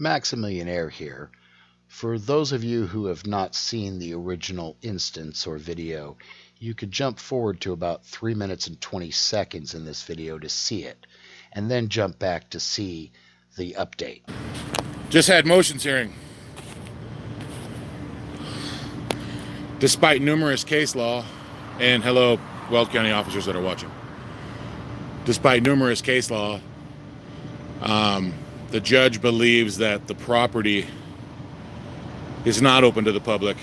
Maximillionaire here. For those of you who have not seen the original instance or video, you could jump forward to about 3 minutes and 20 seconds in this video to see it, and then jump back to see the update. Just had motions hearing. Despite numerous case law, and hello, Weld County officers that are watching. Despite numerous case law, the judge believes that the property is not open to the public.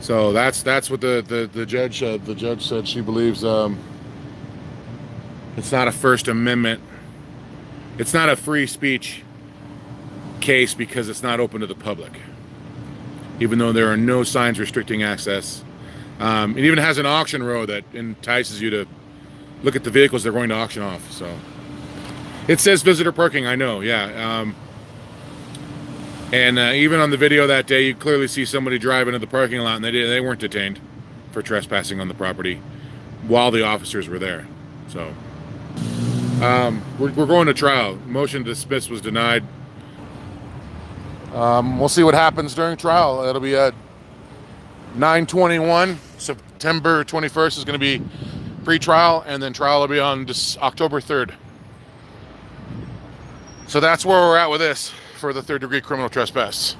So that's what the judge said. The judge said she believes it's not a First Amendment. It's not a free speech case because it's not open to the public, even though there are no signs restricting access. It even has an auction row that entices you to look at the vehicles they're going to auction off. So it says visitor parking, I know, yeah. And even on the video that day, you clearly see somebody drive into the parking lot, and they weren't detained for trespassing on the property while the officers were there. So we're going to trial. Motion to dismiss was denied. We'll see what happens during trial. It'll be at 9/21. September 21st is going to be pre-trial, and then trial will be on October 3rd. So that's where we're at with this for the third-degree criminal trespass.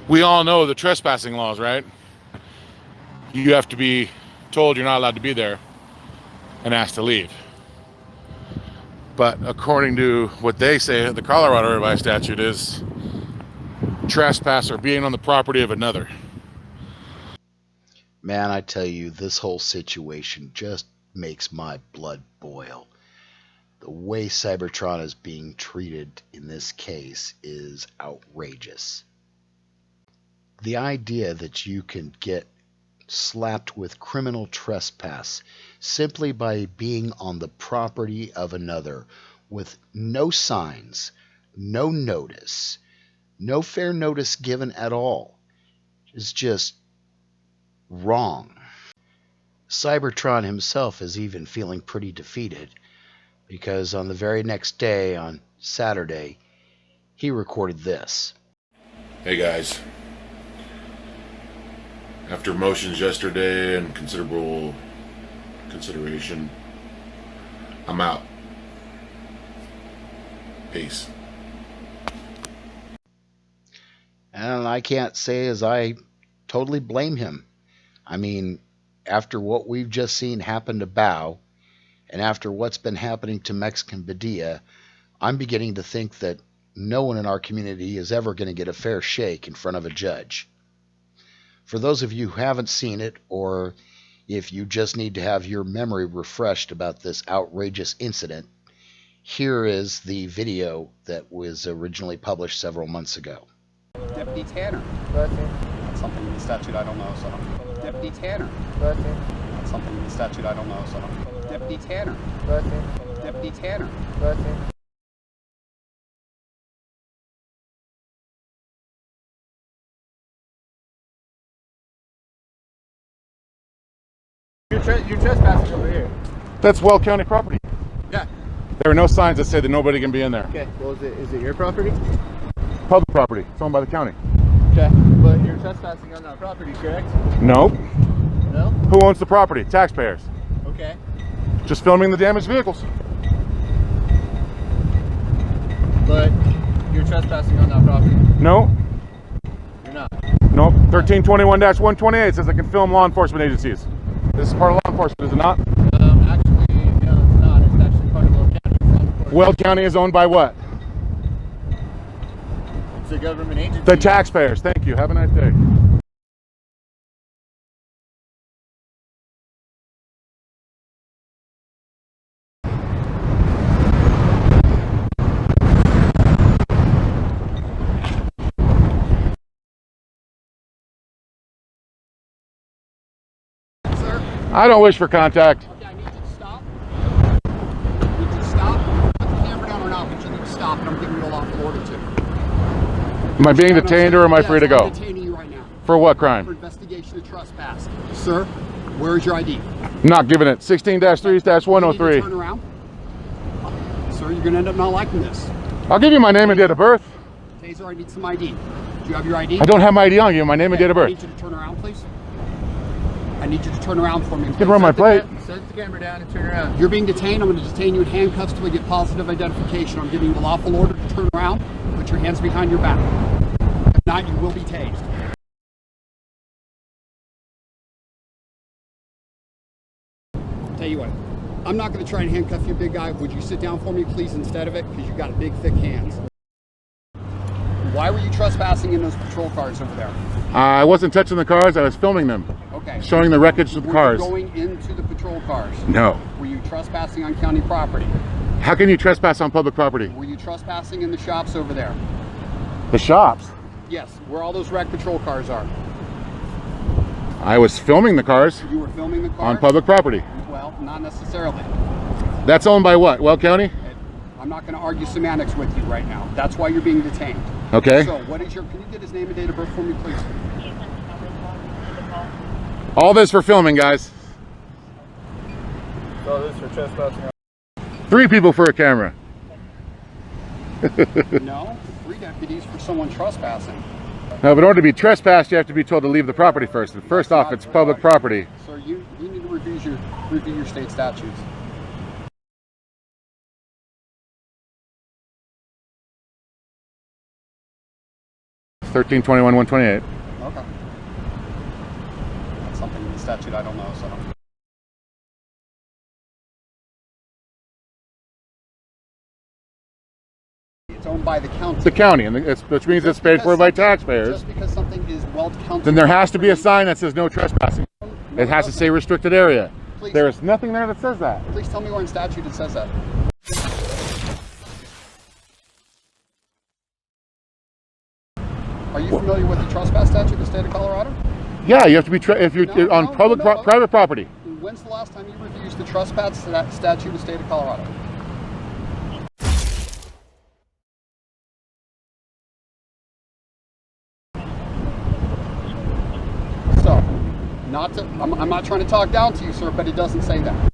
We all know the trespassing laws, right? You have to be told you're not allowed to be there and asked to leave. But according to what they say, the Colorado revised statute is trespass or being on the property of another. Man, I tell you, this whole situation just makes my blood boil. The way Cybertron is being treated in this case is outrageous. The idea that you can get slapped with criminal trespass simply by being on the property of another with no signs, no notice, no fair notice given at all is just wrong. Cybertron himself is even feeling pretty defeated, because on the very next day, on Saturday, he recorded this. Hey guys, after motions yesterday and considerable consideration, I'm out. Peace. And I can't say as I totally blame him. I mean, after what we've just seen happen to Bao, and after what's been happening to Mexican Padilla, I'm beginning to think that no one in our community is ever going to get a fair shake in front of a judge. For those of you who haven't seen it, or if you just need to have your memory refreshed about this outrageous incident, here is the video that was originally published several months ago. Deputy Tanner. That's something in the statute I don't know, so. Deputy Tanner. That's something in the statute I don't know, so. Deputy Tanner. Deputy Tanner. You're trespassing over here. That's Weld County property. Yeah. There are no signs that say that nobody can be in there. Okay. Well, is it your property? Public property. It's owned by the county. Okay. But you're trespassing on that property, correct? No. No? Who owns the property? Taxpayers. Okay. Just filming the damaged vehicles. But you're trespassing on that property. No. You're not. Nope. 1321-128 says I can film law enforcement agencies. This is part of law enforcement, is it not? Actually, no, it's not. It's actually part of Weld County. Weld County is owned by what? It's a government agency. The taxpayers. Thank you. Have a nice day. I don't wish for contact. Okay, I need you to stop. I need you to stop. Put the camera down or not, but you need to stop, and I'm giving you a lawful order to. Am I being detained or am I free to go? I'm detaining you right now. For what For crime? investigation of trespass. Sir, where is your ID? Not giving it. You need to 16-3-103. turn around. Sir, Sir, you're gonna end up not liking this. I'll give you my name and date of birth. Taser, I need some ID. Do you have your ID? I don't have my ID on you. My name and date of I birth. need you to turn around, please. I need you to turn around for me. You can run my plate. Set the camera down and turn around. You're being detained. I'm going to detain you in handcuffs till we get positive identification. I'm giving you a lawful order to turn around. Put your hands behind your back. If not, you will be tased. Tell you what, I'm not going to try and handcuff you, big guy. Would you sit down for me, please, instead of it? Because you've got big, thick hands. Why were you trespassing in those patrol cars over there? I wasn't touching the cars. I was filming them. Okay. Showing the wreckage of the cars. Were you going into the patrol cars? No. Were you trespassing on county property? How can you trespass on public property? Were you trespassing in the shops over there? The shops? Yes, where all those wrecked patrol cars are. I was filming the cars. You were filming the cars? On public property. Well, not necessarily. That's owned by what? Weld County? I'm not going to argue semantics with you right now. That's why you're being detained. Okay. So, what is your, can you get his name and date of birth for me, please? All this for filming, guys. All this for trespassing. 3 people for a camera. No, 3 deputies for someone trespassing. No, but in order to be trespassed, you have to be told to leave the property first. And first off, it's public property. Sir, you need to review your state statutes. It's 1321-128. Okay. That's something in the statute I don't know, so. It's owned by the county. The county, and which means it's paid for by taxpayers. Just because something is Weld County. Then there has to be a sign that says no trespassing. It has to say restricted area. Please. There is nothing there that says that. Please tell me where in statute it says that. Are you familiar with the trespass statute in the state of Colorado? Yeah, you have to be if you're on private property. When's the last time you reviewed the trespass statute in the state of Colorado? So, I'm not trying to talk down to you, sir, but it doesn't say that.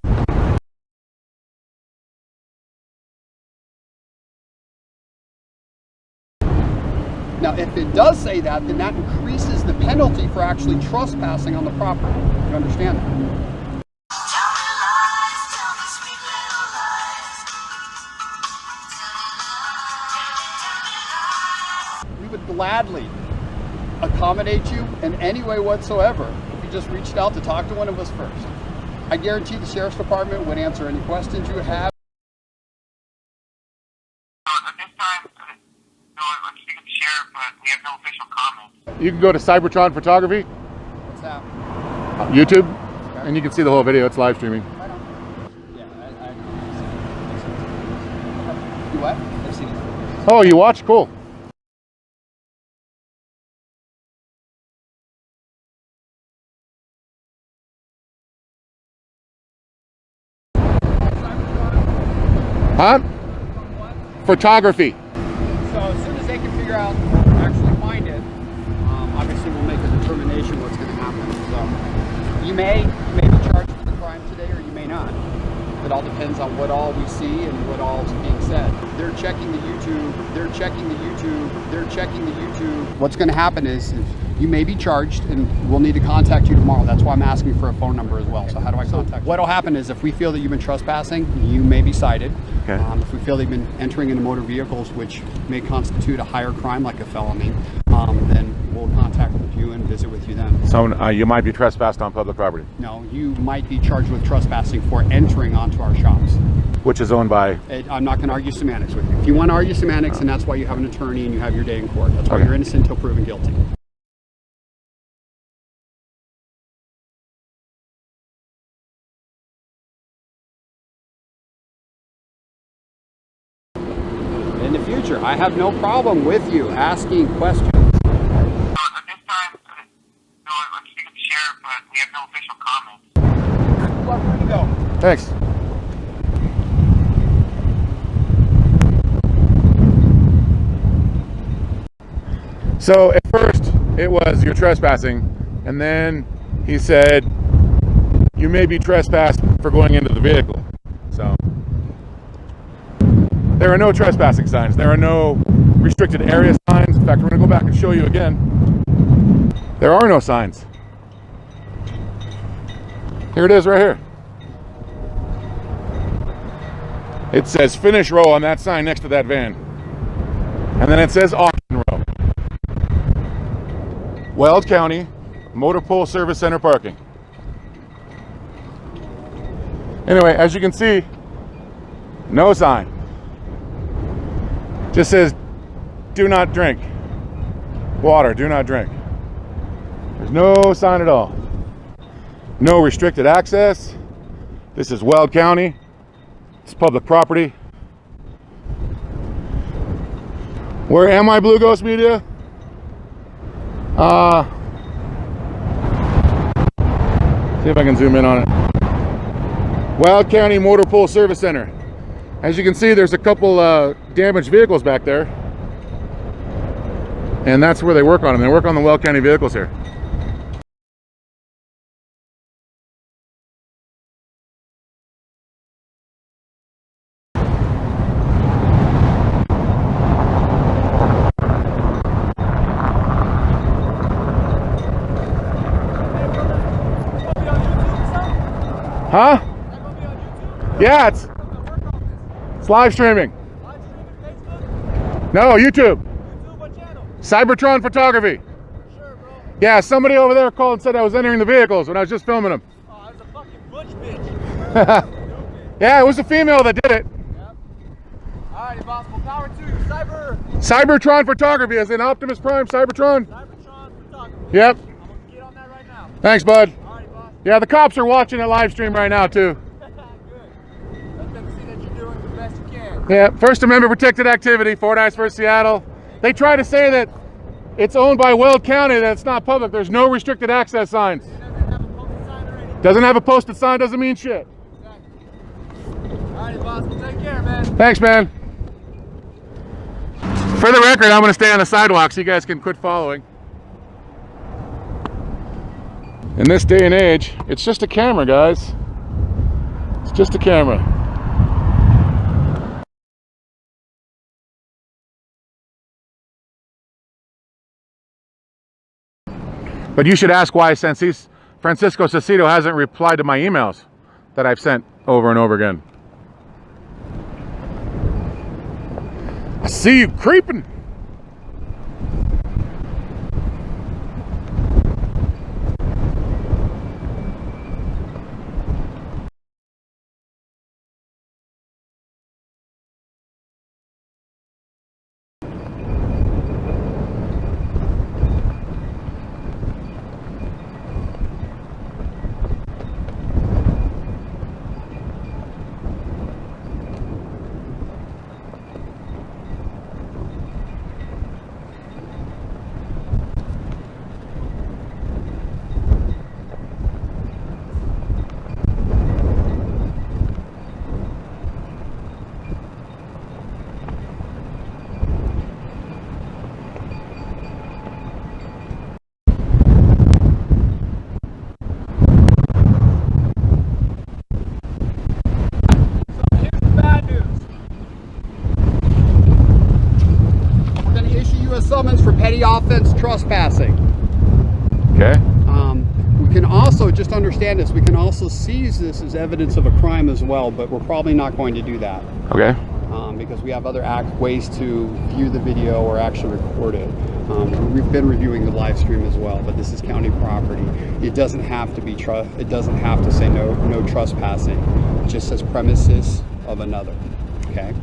Now, if it does say that, then that increases the penalty for actually trespassing on the property. You understand that? We would gladly accommodate you in any way whatsoever if you just reached out to talk to one of us first. I guarantee the Sheriff's Department would answer any questions you would have. We have no official comments. You can go to Cybertron Photography, What's that? YouTube, and you can see the whole video. It's live streaming. I don't. Yeah, I know. You what? I've seen it. Oh, you watch? Cool. Huh? Photography. So as soon as they can figure out, actually find it, obviously we'll make a determination what's going to happen. So you may be charged with the crime today, or you may not. It all depends on what all we see and what all is being said. They're checking the YouTube. They're checking the YouTube. They're checking the YouTube. What's going to happen is you may be charged, and we'll need to contact you tomorrow. That's why I'm asking for a phone number as well. So how do I contact you? What'll happen is if we feel that you've been trespassing, you may be cited. Okay. If we feel they've been entering into motor vehicles, which may constitute a higher crime like a felony, then we'll contact you and visit with you then. So you might be trespassed on public property, No, you might be charged with trespassing for entering onto our shops. which is owned by. I'm not going to argue semantics with you. If you want to argue semantics, and that's why you have an attorney and you have your day in court. That's why Okay. you're innocent until proven guilty. In the future, I have no problem with you asking questions. At this time, I'm speaking to the sheriff, but we have no official comments. Well, where to go? Thanks. So at first it was you're trespassing, and then he said you may be trespassed for going into the vehicle. So There are no trespassing signs. There are no restricted area signs. In fact, we're going to go back and show you again. There are no signs. Here it is right here. It says finish row on that sign next to that van. And then it says auction row. Weld County Motor Pool Service Center parking. Anyway, as you can see, no sign. Just says do not drink. Water, do not drink. There's no sign at all. No restricted access. This is Weld County. It's public property. Where am I, Blue Ghost Media? See if I can zoom in on it. Weld County Motor Pool Service Center. As you can see, there's a couple damaged vehicles back there. And that's where they work on them. They work on the Weld County vehicles here. Huh? Yeah, it's live streaming. No, YouTube. Cybertron Photography. Sure, bro. Yeah, somebody over there called and said I was entering the vehicles when I was just filming them. Oh, I was a fucking butch bitch. Yeah, it was a female that did it. Yep. Alrighty, boss. Well, power to you. Cybertron Photography, as in Optimus Prime, Cybertron. Cybertron Photography. Yep. I'm gonna get on that right now. Thanks, bud. Alrighty, boss. Yeah, the cops are watching it live stream right now, too. Good. Let them see that you're doing the best you can. Yeah, First Amendment protected activity, Fordyce versus Seattle. They try to say that it's owned by Weld County, that it's not public. There's no restricted access signs. It doesn't have a posted sign or anything. Doesn't have a posted sign, doesn't mean shit. Exactly. Alrighty, boss. Well, take care, man. Thanks, man. For the record, I'm going to stay on the sidewalk so you guys can quit following. In this day and age, it's just a camera, guys. It's just a camera. But you should ask why, since Francisco Saucedo hasn't replied to my emails that I've sent over and over again. I see you creeping. Summons for petty offense trespassing. Okay. We can also, just understand this, we can also seize this as evidence of a crime as well, but we're probably not going to do that. Okay. Because we have other ways to view the video or actually record it. We've been reviewing the live stream as well, but this is county property. It doesn't have to be it doesn't have to say no trespassing. It just says premises of another. Okay.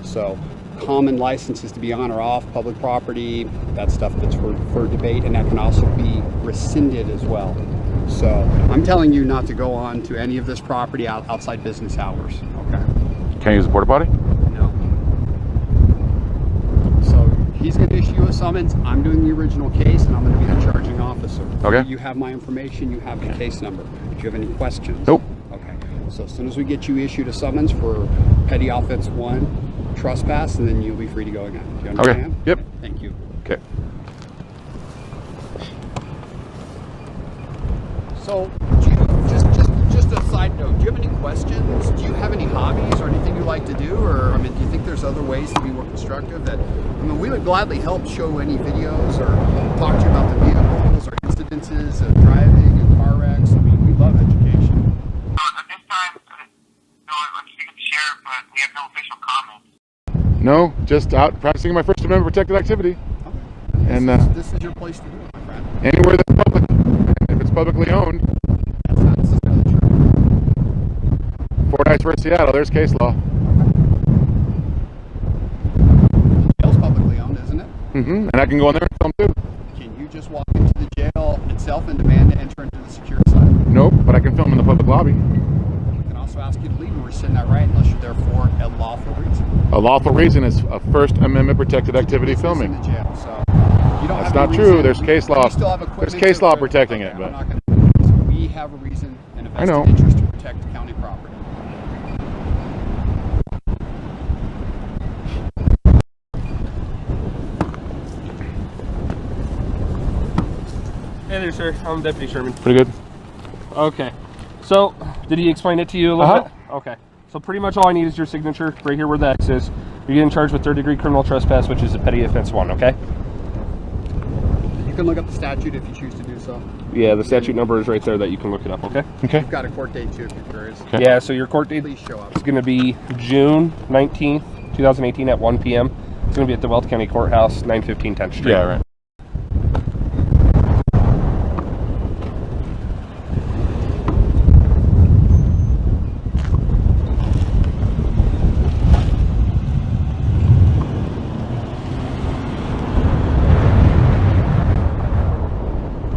So common licenses to be on or off public property, that stuff that's for debate, and that can also be rescinded as well. So I'm telling you not to go on to any of this property outside business hours. Okay. Can I use the porta potty? No. So he's going to issue a summons. I'm doing the original case, and I'm going to be the charging officer. Okay. You have my information. You have the case number. Do you have any questions? Nope. Okay. So as soon as we get you issued a summons for petty offense 1, trespass, and then you'll be free to go again. Do you understand? Okay. Yep. Thank you. Okay. So just a side side note, do you have any questions? Do you have any hobbies or anything you like to do? Or, I mean, do you think there's other ways to be more constructive? That, I mean, we would gladly help show any videos or talk to you about the vehicles or incidences of driving and car wrecks. I mean, we love education. At this time, I'm speaking to the sheriff, but we have no official comments. No, just out practicing my First Amendment protected activity. Okay. And this is your place to do it, my friend. anywhere that's public, and if it's publicly owned, That's not necessarily true. Fortnite versus Seattle, there's case law. Jail's publicly owned, isn't it? And I can go in there and film too. Can you just walk into the jail itself and demand to enter into the secure side? Nope, but I can film in the public lobby. We can also ask you to leave and rescind that right unless you're there for a lawful reason. A lawful reason is a First Amendment protected activity Business filming. in the jail, so you don't That's have a not true. reason. There's case law. We still have equipment There's case to- law protecting it, I'm but not gonna, we have a reason and a I know. vested interest to protect county property. Hey there, sir. I'm Deputy Sherman. pretty good. Okay. So, did he explain it to you a little bit? Okay. So pretty much all I need is your signature right here where the X is. You're getting charged with third-degree criminal trespass, which is a petty offense 1, okay? You can look up the statute if you choose to do so. Yeah, the statute number is right there that you can look it up, okay? Okay. You've got a court date too if you're curious. Okay. Yeah, so your court date Please show up. is going to be June 19th, 2018 at 1 p.m. It's going to be at the Weld County Courthouse, 915 10th Street. Yeah, right.